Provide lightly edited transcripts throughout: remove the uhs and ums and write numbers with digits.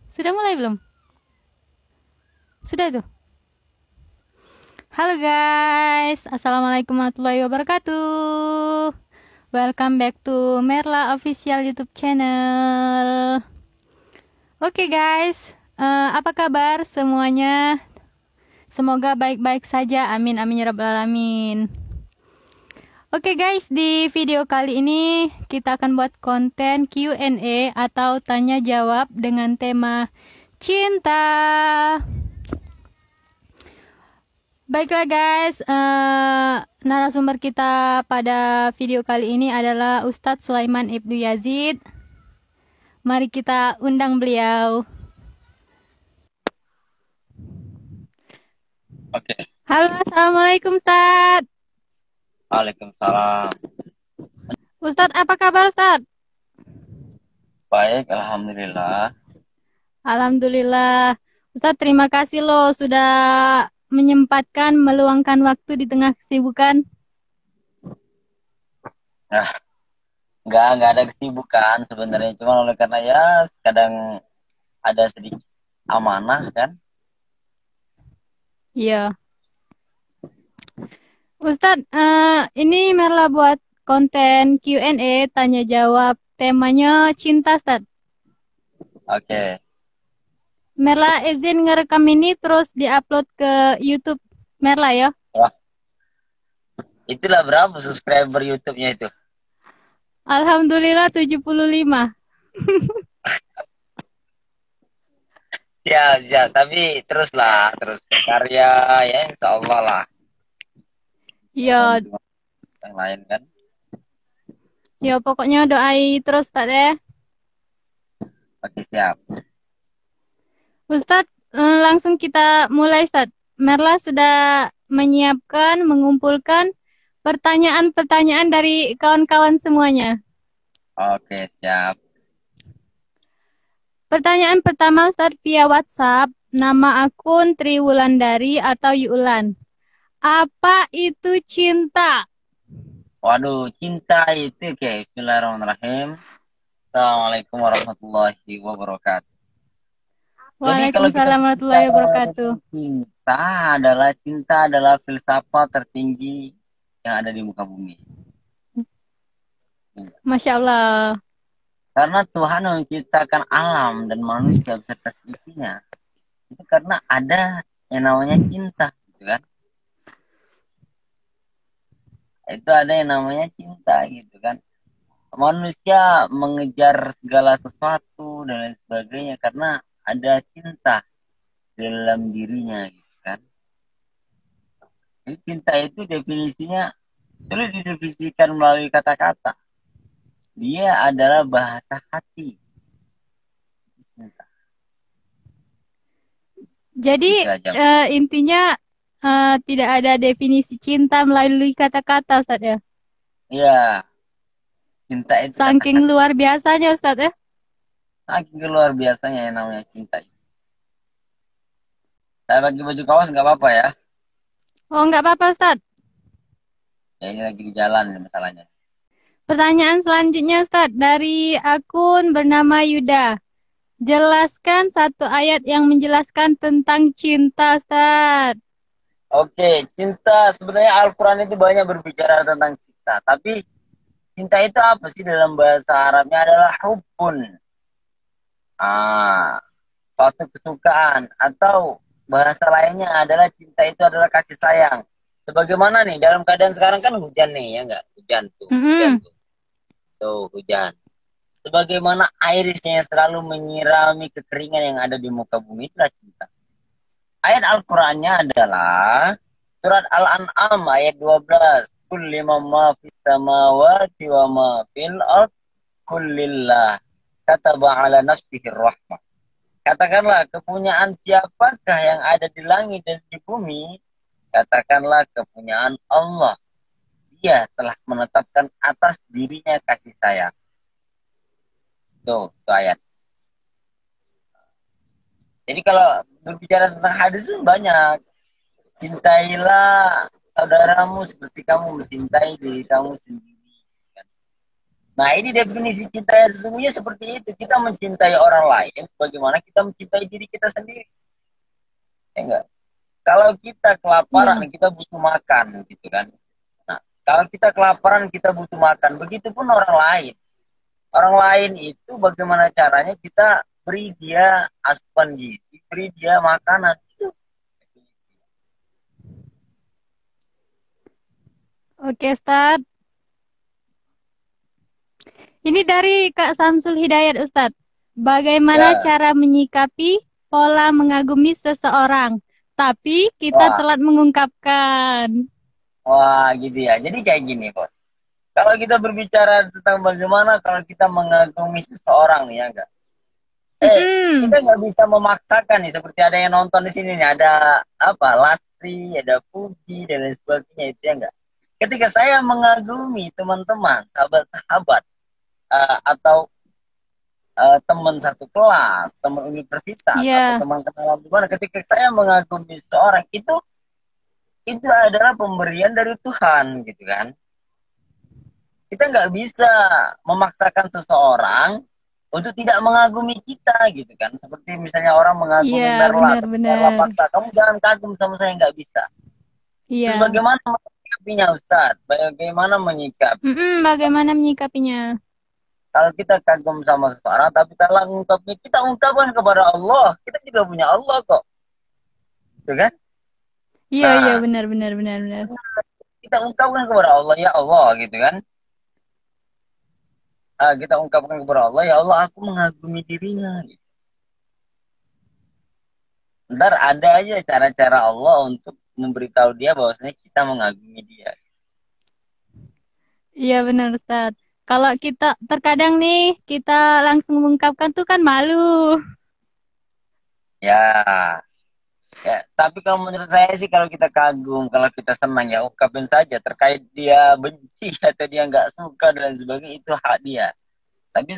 Sudah mulai belum? Sudah itu. Halo guys, Assalamualaikum warahmatullahi wabarakatuh. Welcome back to Merla Official YouTube channel. Oke guys, apa kabar semuanya? Semoga baik-baik saja, amin amin ya rabbal alamin. Oke guys, di video kali ini kita akan buat konten Q&A atau tanya jawab dengan tema cinta. Baiklah guys, narasumber kita pada video kali ini adalah Ustadz Sulaiman Ibnu Yazid. Mari kita undang beliau. Oke. Halo, Assalamualaikum Ustadz. Waalaikumsalam. Ustadz, apa kabar Ustadz? Baik, alhamdulillah. Alhamdulillah. Ustadz, terima kasih loh sudah menyempatkan meluangkan waktu di tengah kesibukan. Nah, nggak ada kesibukan sebenarnya, cuma oleh karena ya kadang ada sedikit amanah kan. Iya. Ustadz, ini Merla buat konten Q&A tanya jawab, temanya cinta Ustadz. Oke. Merla izin ngerekam ini terus diupload ke YouTube Merla ya. Wah, itulah berapa subscriber YouTube-nya itu? Alhamdulillah 75. Siap, siap. Tapi teruslah, terus berkarya ya, insya Allah lah. Ya, Yang lain kan. ya pokoknya doai terus Ustadz ya. Oke, siap. Ustadz, langsung kita mulai Ustadz. Merla sudah menyiapkan, mengumpulkan pertanyaan-pertanyaan dari kawan-kawan semuanya. Oke, siap. Pertanyaan pertama Ustadz via WhatsApp, nama akun Triwulandari atau Yulan. Apa itu cinta? Waduh, cinta itu oke. Bismillahirrahmanirrahim. Assalamualaikum warahmatullahi wabarakatuh. Jadi kalau kita Waalaikumsalam warahmatullahi bicara wabarakatuh. tentang cinta adalah filsafat tertinggi yang ada di muka bumi. Masya Allah. Karena Tuhan menciptakan alam dan manusia beserta isinya itu karena ada yang namanya cinta, gitu kan? Itu ada yang namanya cinta, gitu kan? Manusia mengejar segala sesuatu dan lain sebagainya karena ada cinta dalam dirinya, gitu kan? Jadi cinta itu definisinya sulit didefinisikan melalui kata-kata. Dia adalah bahasa hati. Cinta. Jadi intinya tidak ada definisi cinta melalui kata-kata Ustadz ya. Iya, cinta itu Saking kata-kata. luar biasanya Ustadz ya. Saking luar biasanya yang namanya cinta. Saya bagi baju kaos nggak apa-apa ya. Oh nggak apa-apa Ustadz. Ya ini lagi di jalan nih masalahnya. Pertanyaan selanjutnya Ustadz dari akun bernama Yuda. Jelaskan satu ayat yang menjelaskan tentang cinta Ustadz. Oke, cinta sebenarnya Al-Quran itu banyak berbicara tentang cinta. Tapi cinta itu apa sih dalam bahasa Arabnya adalah hubbun. Suatu kesukaan. Atau bahasa lainnya adalah cinta itu adalah kasih sayang. Sebagaimana nih, dalam keadaan sekarang kan hujan nih, ya nggak? Hujan tuh, hujan tuh. Tuh, hujan. Sebagaimana airnya yang selalu menyirami kekeringan yang ada di muka bumi, itulah cinta. Ayat Al-Qur'annya adalah surat Al-An'am ayat 12. Kulli ma fis samawati wa ma fil ard kullillah kataba ala nafsihi rahmah. Katakanlah kepunyaan siapakah yang ada di langit dan di bumi? Katakanlah kepunyaan Allah. Dia telah menetapkan atas dirinya kasih sayang. Tuh ayat. Jadi kalau berbicara tentang hadis itu banyak. Cintailah saudaramu seperti kamu mencintai diri kamu sendiri. Nah, ini definisi cinta yang sesungguhnya seperti itu. Kita mencintai orang lain sebagaimana kita mencintai diri kita sendiri. Ya enggak? Kalau kita kelaparan, Iya. kita butuh makan, gitu kan. Nah, kalau kita kelaparan, kita butuh makan. Begitupun orang lain. Orang lain itu bagaimana caranya kita beri dia asupan gizi, beri dia makanan. Itu. Oke, Ustadz. Ini dari Kak Samsul Hidayat, Ustadz. Bagaimana Ya, cara menyikapi pola mengagumi seseorang, tapi kita wah, telat mengungkapkan? wah gitu ya. Jadi kayak gini, Bos. Kalau kita berbicara tentang bagaimana kalau kita mengagumi seseorang nih, ya enggak? Mm-mm. Kita nggak bisa memaksakan nih, seperti ada yang nonton di sini nih, ada apa, Lastri, ada Puji, dan lain sebagainya, itu ya enggak? Ketika saya mengagumi teman-teman, sahabat-sahabat, atau teman satu kelas, teman universitas, atau Iya, teman kenalan di mana, ketika saya mengagumi seseorang, itu adalah pemberian dari Tuhan, gitu kan? Kita nggak bisa memaksakan seseorang untuk tidak mengagumi kita, gitu kan? Seperti misalnya orang iya, mengagumi Merla, tapi Merla benar-benar. paksa, kamu jangan kagum sama saya, nggak bisa. Terus Iya. bagaimana menyikapinya, Ustadz? Bagaimana menyikapi? Mm-mm, bagaimana menyikapinya? Kalau kita kagum sama seseorang, tapi telah ungkapnya, kita ungkapkan kepada Allah. Kita juga punya Allah kok, gitu kan? Iya, iya, Nah, benar-benar, benar-benar. kita ungkapkan kepada Allah, ya Allah, gitu kan? Kita ungkapkan kepada Allah, ya Allah, aku mengagumi dirinya. Gitu. Ntar ada aja cara-cara Allah untuk memberitahu dia bahwasanya kita mengagumi dia. Iya, benar, Ustaz. Kalau kita terkadang nih, kita langsung mengungkapkan tuh kan malu. Ya, ya. Tapi kalau menurut saya sih, kalau kita kagum, kalau kita senang, ya ungkapin saja. Terkait dia benci atau dia nggak suka dan sebagainya, itu hak dia. Tapi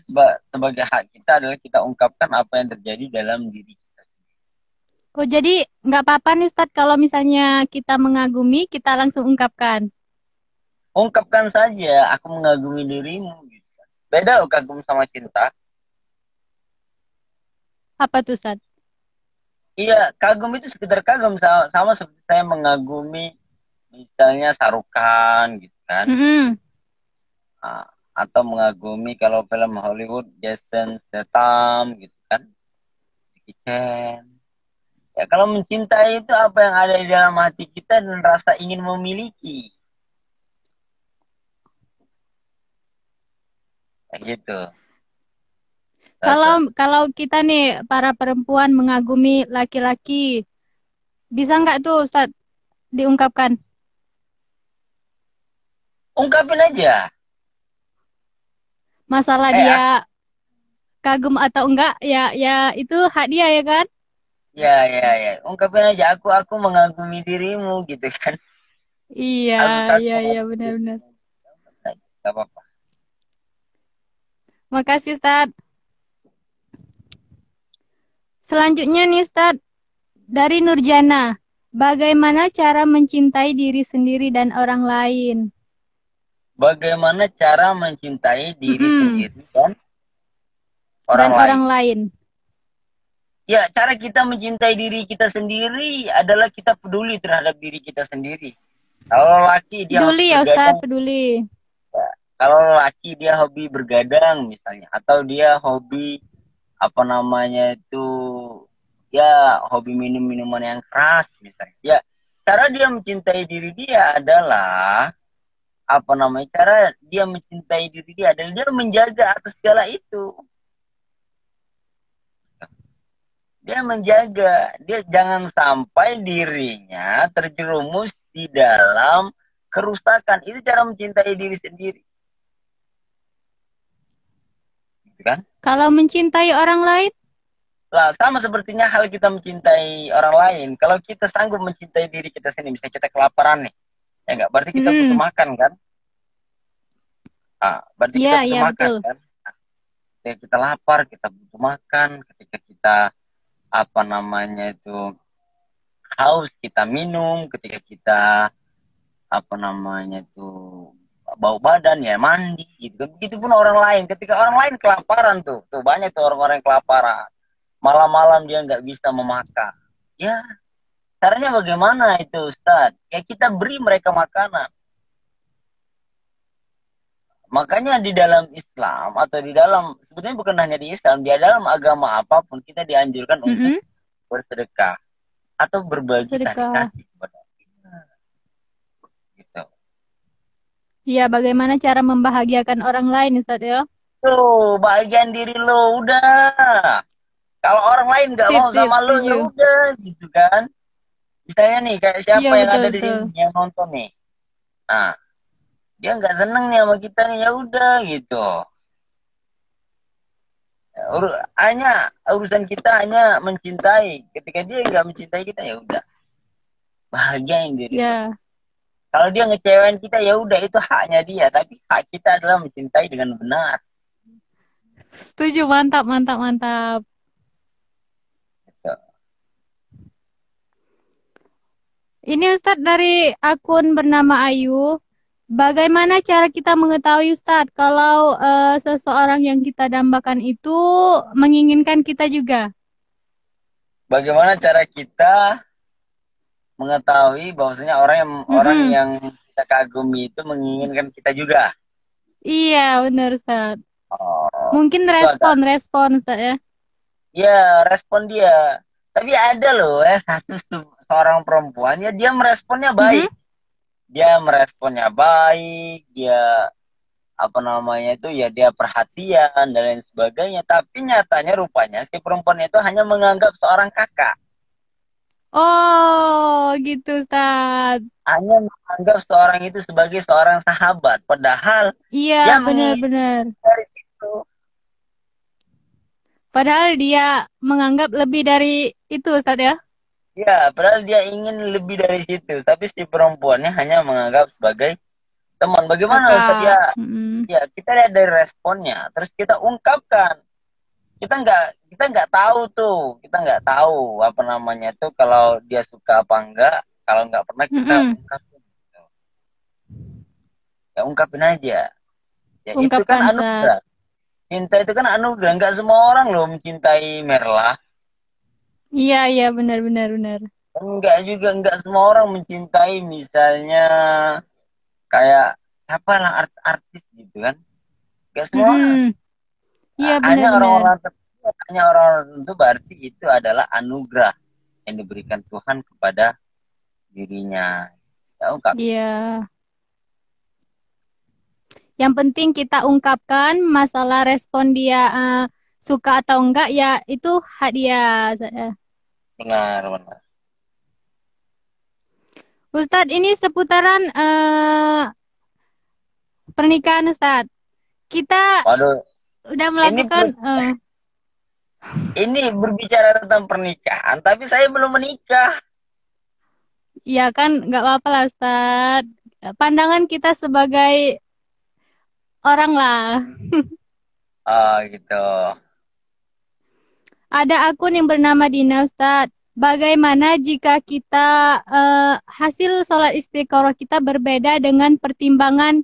sebagai hak kita adalah kita ungkapkan apa yang terjadi dalam diri kita. Oh, jadi nggak apa-apa nih, Ustaz, kalau misalnya kita mengagumi, kita langsung ungkapkan. Ungkapkan saja, aku mengagumi dirimu. Gitu. Beda loh kagum sama cinta. Apa tuh, Ustaz? Iya, kagum itu sekedar kagum, sama seperti saya mengagumi misalnya Sarukan gitu kan. Mm-mm. Nah, atau mengagumi kalau film Hollywood Jason Statham gitu kan. Jackie Chan. Ya, kalau mencintai itu apa yang ada di dalam hati kita dan rasa ingin memiliki. Kayak gitu. Kalau Tata. kalau kita nih para perempuan mengagumi laki-laki, bisa nggak tuh, Ustaz, diungkapkan? Ungkapin aja. Masalah Eh, dia kagum atau enggak, ya ya itu hak dia ya kan? ya, ya, ya. Ungkapin aja, aku mengagumi dirimu gitu kan. Iya, Aku iya, kagum iya, atas benar-benar. dirimu. Gak apa-apa. Makasih, Ustaz. Selanjutnya nih, Ustaz, dari Nurjana. Bagaimana cara mencintai diri sendiri dan orang lain? Bagaimana cara mencintai diri Mm-mm. sendiri dan Dan orang orang lain? lain. Ya, cara kita mencintai diri kita sendiri adalah kita peduli terhadap diri kita sendiri. Kalau laki dia hobi Peduli ya, Ustaz, bergadang, peduli. ya. Kalau laki dia hobi bergadang misalnya, atau dia hobi apa namanya itu, ya hobi minum minuman yang keras misalnya. Ya, cara dia mencintai diri dia adalah apa namanya? Cara dia mencintai diri dia adalah dia menjaga atas segala itu. Dia menjaga, dia jangan sampai dirinya terjerumus di dalam kerusakan. Itu cara mencintai diri sendiri, gitu kan? Kalau mencintai orang lain, Lah, sama sepertinya hal kita mencintai orang lain. Kalau kita sanggup mencintai diri kita sendiri, misalnya kita kelaparan nih, ya enggak, berarti kita butuh mm, makan kan? Berarti iya, kita butuh iya makan betul. kan? Ketika kita lapar, kita butuh makan. Ketika kita apa namanya itu haus, kita minum. Ketika kita apa namanya itu bau badan ya mandi gitu. Begitupun orang lain, ketika orang lain kelaparan tuh banyak tuh orang-orang yang kelaparan, malam-malam dia nggak bisa memakan. Ya, caranya bagaimana itu Ustadz? Ya kita beri mereka makanan. Makanya di dalam Islam atau di dalam, sebetulnya bukan hanya di Islam, di dalam agama apapun kita dianjurkan untuk bersedekah atau berbagi tali kasih kepada kita. Gitu. Iya, bagaimana cara membahagiakan orang lain, Ustadz ya? Tuh, bagian diri lo udah. Kalau orang lain nggak mau sama lo ya udah, gitu kan? Misalnya nih kayak siapa yang ada di sini yang nonton nih, nah dia nggak seneng nih sama kita nih, ya udah gitu. Hanya urusan kita hanya mencintai. Ketika dia nggak mencintai kita ya udah, bahagiain diri lo. Kalau dia ngecewain kita ya udah, itu haknya dia, tapi hak kita adalah mencintai dengan benar. Setuju, mantap, mantap, mantap. Gitu. Ini Ustadz dari akun bernama Ayu. Bagaimana cara kita mengetahui Ustadz kalau seseorang yang kita dambakan itu menginginkan kita juga? Bagaimana cara kita mengetahui bahwasanya orang yang kita kagumi itu menginginkan kita juga? Iya, benar Ustadz. Mungkin respon Ustadz ya. Ya, respon dia. Tapi ada loh kasus seorang perempuan ya, dia meresponnya baik. Dia meresponnya baik, dia apa namanya itu ya, dia perhatian dan lain sebagainya. Tapi nyatanya rupanya si perempuan itu hanya menganggap seorang kakak. Oh, gitu Ustaz. Hanya menganggap seorang itu sebagai seorang sahabat. Padahal iya, benar-benar. Dari situ. Padahal dia menganggap lebih dari itu Ustaz ya. Ya, padahal dia ingin lebih dari situ. Tapi si perempuannya hanya menganggap sebagai teman. Bagaimana Ustaz ya? Ya, kita lihat dari responnya. Terus kita ungkapkan. Kita nggak tahu tuh. Kita nggak tahu apa namanya tuh kalau dia suka apa enggak. Kalau nggak pernah kita ungkapin. Ya ungkapin aja. Ya itu kan anugerah. Cinta itu kan anugerah. Nggak semua orang loh mencintai Merla. Iya, benar. Enggak semua orang mencintai misalnya kayak siapa lah artis gitu kan. Enggak semua orang. Iya, hanya orang-orang tertentu, berarti itu adalah anugerah yang diberikan Tuhan kepada dirinya. Ya, ungkap. Iya. Yang penting kita ungkapkan, masalah respon dia suka atau enggak ya itu hak dia. Benar. Ustadz, ini seputaran pernikahan Ustadz. Kita udah melakukan ini berbicara tentang pernikahan, tapi saya belum menikah. Ya kan, nggak apa-apa lah Ustadz. Pandangan kita sebagai orang lah. Oh gitu. Ada akun yang bernama Dina Ustadz. Bagaimana jika kita hasil sholat istiqoroh kita berbeda dengan pertimbangan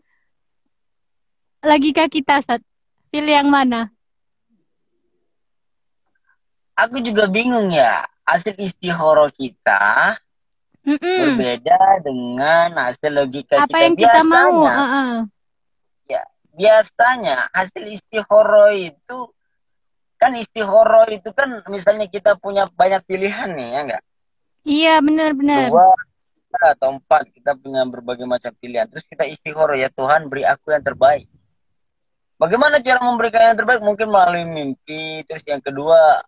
logika kita, Ustadz? Pilih yang mana? Aku juga bingung ya. Hasil istikharah kita berbeda dengan hasil logika apa kita. Apa yang kita mau? Ya, biasanya hasil istikharah itu kan, istikharah itu kan misalnya kita punya banyak pilihan nih, ya enggak? Iya, benar. 2 atau 4, kita punya berbagai macam pilihan. Terus kita istikharah, ya Tuhan beri aku yang terbaik. Bagaimana cara memberikan yang terbaik? Mungkin melalui mimpi. Terus yang kedua,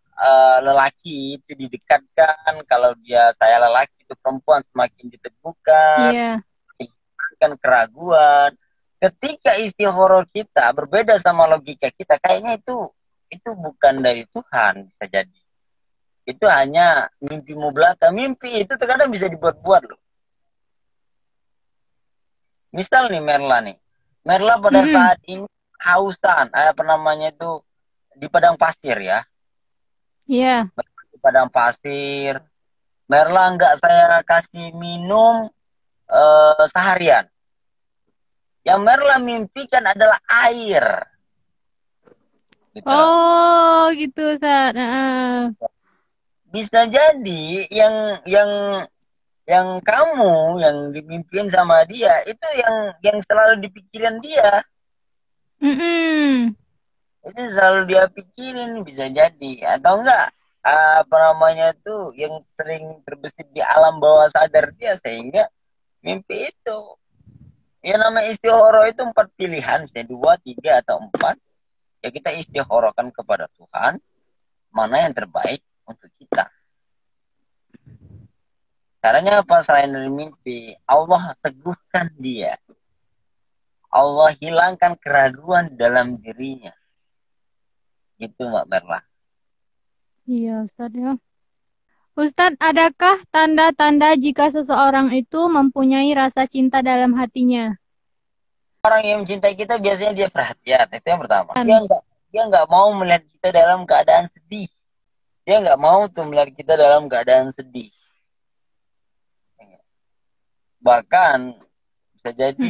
lelaki itu didekatkan. Kalau saya lelaki, itu perempuan semakin diteguhkan, semakin keraguan. Ketika istikharah kita berbeda sama logika kita, kayaknya itu bukan dari Tuhan, bisa jadi. Itu hanya mimpimu belaka. Mimpi itu terkadang bisa dibuat-buat loh. Misal nih Merla pada saat ini hausan, apa namanya itu, di padang pasir ya. Iya. Di padang pasir. Merla nggak saya kasih minum seharian. Yang Merla mimpikan adalah air. Gitu. Oh, gitu, Ustaz. Bisa jadi yang kamu yang dimimpin sama dia itu yang selalu dipikirin dia. Itu selalu dia pikirin, bisa jadi atau enggak apa namanya tuh yang sering terbesit di alam bawah sadar dia sehingga mimpi itu. Ya namanya istihoro itu 4 pilihan, saya 2, 3 atau 4. Ya kita istihorokan kepada Tuhan mana yang terbaik untuk kita. Caranya apa selain dari mimpi? Allah teguhkan dia. Allah hilangkan keraguan dalam dirinya. Gitu Mbak Merla. Iya, Ustaz ya. Ustadz, adakah tanda-tanda jika seseorang itu mempunyai rasa cinta dalam hatinya? Orang yang mencintai kita biasanya dia perhatian, itu yang pertama. Dia nggak mau melihat kita dalam keadaan sedih. Dia nggak mau tuh melihat kita dalam keadaan sedih. Bahkan bisa jadi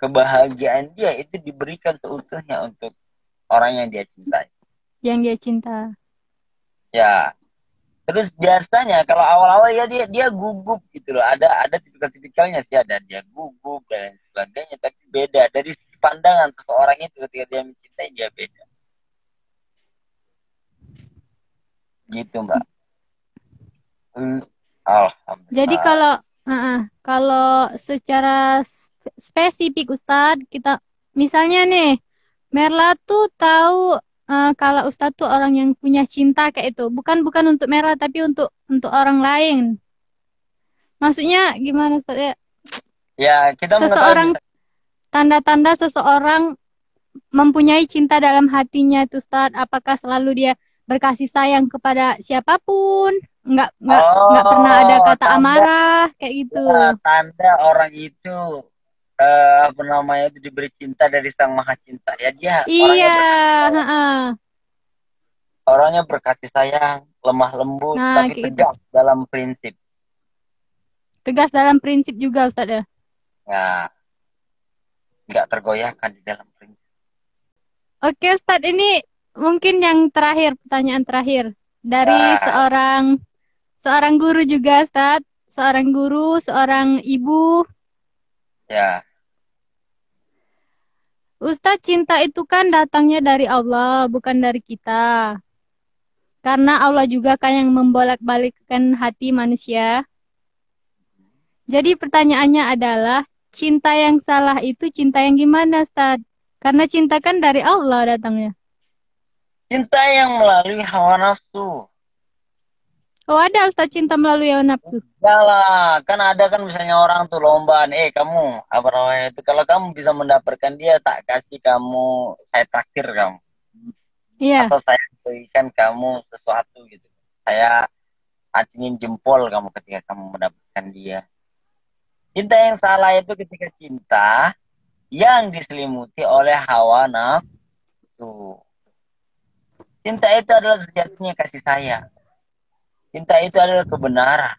kebahagiaan dia itu diberikan seutuhnya untuk orang yang dia cintai. Yang dia cinta. Ya. Terus biasanya kalau awal-awal ya dia gugup gitu loh. Ada tipikal-tipikalnya sih, ada dia gugup dan sebagainya, tapi beda dari segi pandangan seseorang itu ketika dia mencintai dia beda. Gitu Mbak. Alhamdulillah. Jadi kalau secara spesifik Ustadz, kita misalnya nih Merla tuh tahu kalau Ustadz tuh orang yang punya cinta kayak itu. Bukan untuk Merla tapi untuk orang lain. Maksudnya gimana Ustadz ya? Ya, kita seseorang tanda-tanda seseorang mempunyai cinta dalam hatinya itu Ustadz, apakah selalu dia berkasih sayang kepada siapapun? Nggak pernah ada kata amarah kayak gitu. Ya, tanda orang itu apa namanya itu diberi cinta dari Sang Maha Cinta. Ya dia orangnya berkasih sayang, lemah lembut, tapi tegas dalam prinsip. Tegas dalam prinsip juga Ustadz ya? Ya, nggak tergoyahkan di dalam prinsip. Oke Ustadz, ini mungkin yang terakhir, pertanyaan terakhir dari seorang guru juga Ustadz, seorang guru, seorang ibu. Ya. Ustadz, cinta itu kan datangnya dari Allah, bukan dari kita. Karena Allah juga kan yang membolak-balikkan hati manusia. Jadi pertanyaannya adalah, cinta yang salah itu cinta yang gimana Ustadz? Karena cinta kan dari Allah datangnya. Cinta yang melalui hawa nafsu. Oh ada Ustadz cinta melalui hawa nafsu? Yalah, kan ada kan misalnya orang tuh lombaan, kamu, apa namanya itu, kalau kamu bisa mendapatkan dia, tak kasih kamu, saya traktir kamu. Iya. Atau saya berikan kamu sesuatu gitu. Saya acungin jempol kamu ketika kamu mendapatkan dia. Cinta yang salah itu ketika cinta yang diselimuti oleh hawa nafsu. Cinta itu adalah sejatinya kasih sayang. Cinta itu adalah kebenaran.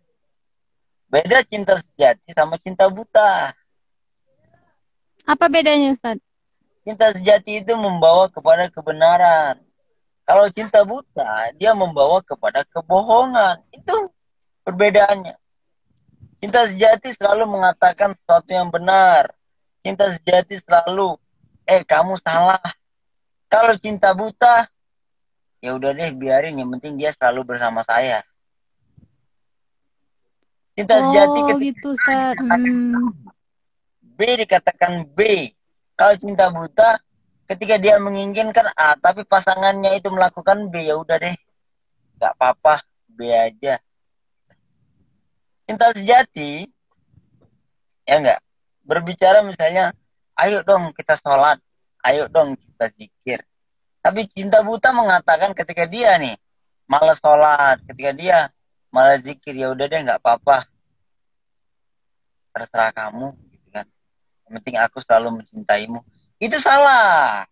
Beda cinta sejati sama cinta buta. Apa bedanya Ustaz? Cinta sejati itu membawa kepada kebenaran. Kalau cinta buta, dia membawa kepada kebohongan. Itu perbedaannya. Cinta sejati selalu mengatakan sesuatu yang benar. Cinta sejati selalu, kamu salah. Kalau cinta buta, ya udah deh biarin, yang penting dia selalu bersama saya. Cinta sejati ketika gitu, Ustaz. B dikatakan B. Kalau cinta buta, ketika dia menginginkan A, tapi pasangannya itu melakukan B, ya udah deh, nggak apa-apa, B aja. Cinta sejati, ya nggak, berbicara misalnya, ayo dong kita sholat, ayo dong kita zikir. Tapi cinta buta mengatakan ketika dia nih malas sholat, ketika dia malas zikir, ya udah deh nggak apa-apa, terserah kamu, gitu kan. Yang penting aku selalu mencintaimu. Itu salah.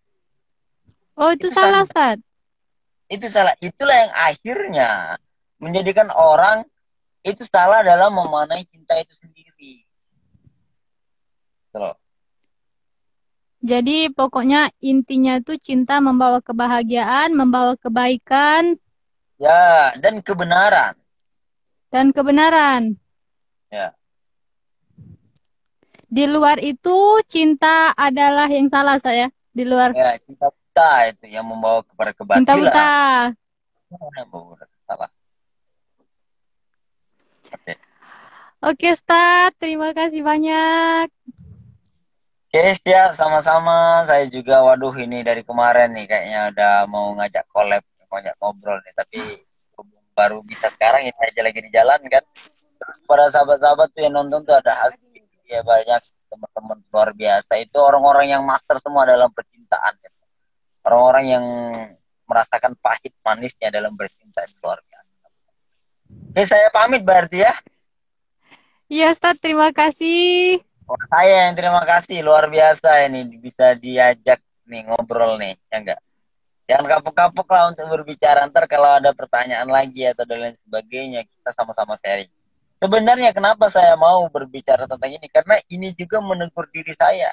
Oh itu salah Ustaz. Itu salah. Itulah yang akhirnya menjadikan orang itu salah dalam memaknai cinta itu sendiri. Gitu. Jadi pokoknya intinya itu cinta membawa kebahagiaan, membawa kebaikan, Ya, dan kebenaran. dan kebenaran. Ya, Di luar itu cinta adalah yang salah saya. Di luar ya cinta kita itu yang membawa kepada cinta buta. kebatilan. Yang membawa salah. Oke. Oke, Ustaz, terima kasih banyak. Oke, siap sama-sama. Saya juga, waduh ini dari kemarin nih kayaknya udah mau ngajak collab, mau ngajak ngobrol nih, tapi baru bisa sekarang ini aja lagi di jalan kan. Terus pada sahabat-sahabat tuh yang nonton tuh ada Hasbi, ya banyak teman-teman luar biasa. Itu orang-orang yang master semua dalam percintaan. Gitu. Orang-orang yang merasakan pahit manisnya dalam bercinta itu luar biasa. Oke, saya pamit berarti ya. Iya, Ustaz, terima kasih. Oh, saya yang terima kasih, luar biasa ini bisa diajak nih ngobrol nih, ya enggak? Jangan kapok-kapok lah untuk berbicara. Ntar kalau ada pertanyaan lagi atau dan lain sebagainya, kita sama-sama sharing. Sebenarnya kenapa saya mau berbicara tentang ini? Karena ini juga menegur diri saya.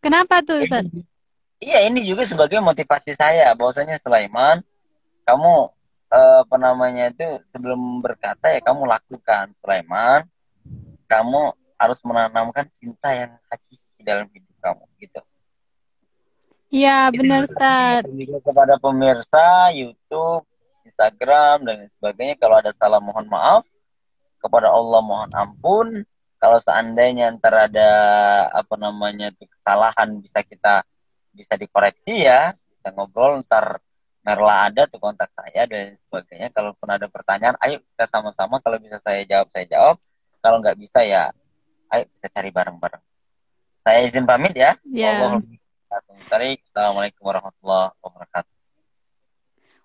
Kenapa tuh, Ustaz? Iya, ini juga sebagai motivasi saya. Bahwasanya Sulaiman, kamu apa namanya itu sebelum berkata ya kamu lakukan. Sulaiman, kamu harus menanamkan cinta yang hakiki dalam hidup kamu gitu. Iya, Itu benar, juga Ustaz. kepada pemirsa YouTube, Instagram dan sebagainya, kalau ada salah mohon maaf, kepada Allah mohon ampun. Kalau seandainya ntar ada apa namanya itu kesalahan bisa dikoreksi ya, bisa ngobrol ntar Merla ada tuh kontak saya dan sebagainya. Kalaupun ada pertanyaan, ayo kita sama-sama. Kalau bisa saya jawab, saya jawab. Kalau nggak bisa ya, ayo kita cari bareng-bareng. Saya izin pamit ya. Ya. Assalamualaikum warahmatullahi wabarakatuh.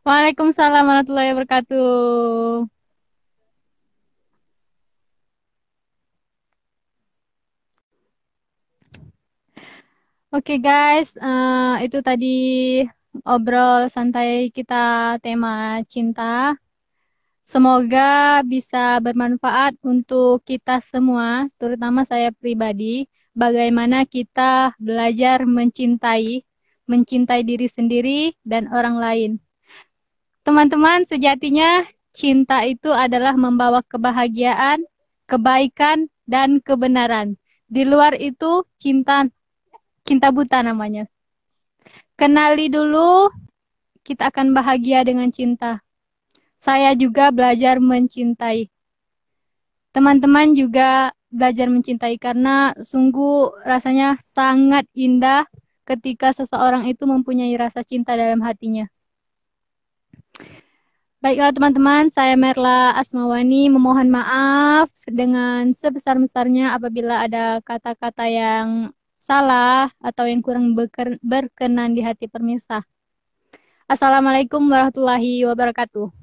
Waalaikumsalam warahmatullahi wabarakatuh. Oke guys, itu tadi obrol santai kita tema cinta. Semoga bisa bermanfaat untuk kita semua, terutama saya pribadi, bagaimana kita belajar mencintai, mencintai diri sendiri dan orang lain. Teman-teman, sejatinya cinta itu adalah membawa kebahagiaan, kebaikan, dan kebenaran. Di luar itu cinta cinta buta namanya. Kenali dulu, kita akan bahagia dengan cinta. Saya juga belajar mencintai. Teman-teman juga belajar mencintai karena sungguh rasanya sangat indah ketika seseorang itu mempunyai rasa cinta dalam hatinya. Baiklah teman-teman, saya Merla Asmawani memohon maaf dengan sebesar-besarnya apabila ada kata-kata yang salah atau yang kurang berkenan di hati pemirsa. Assalamualaikum warahmatullahi wabarakatuh.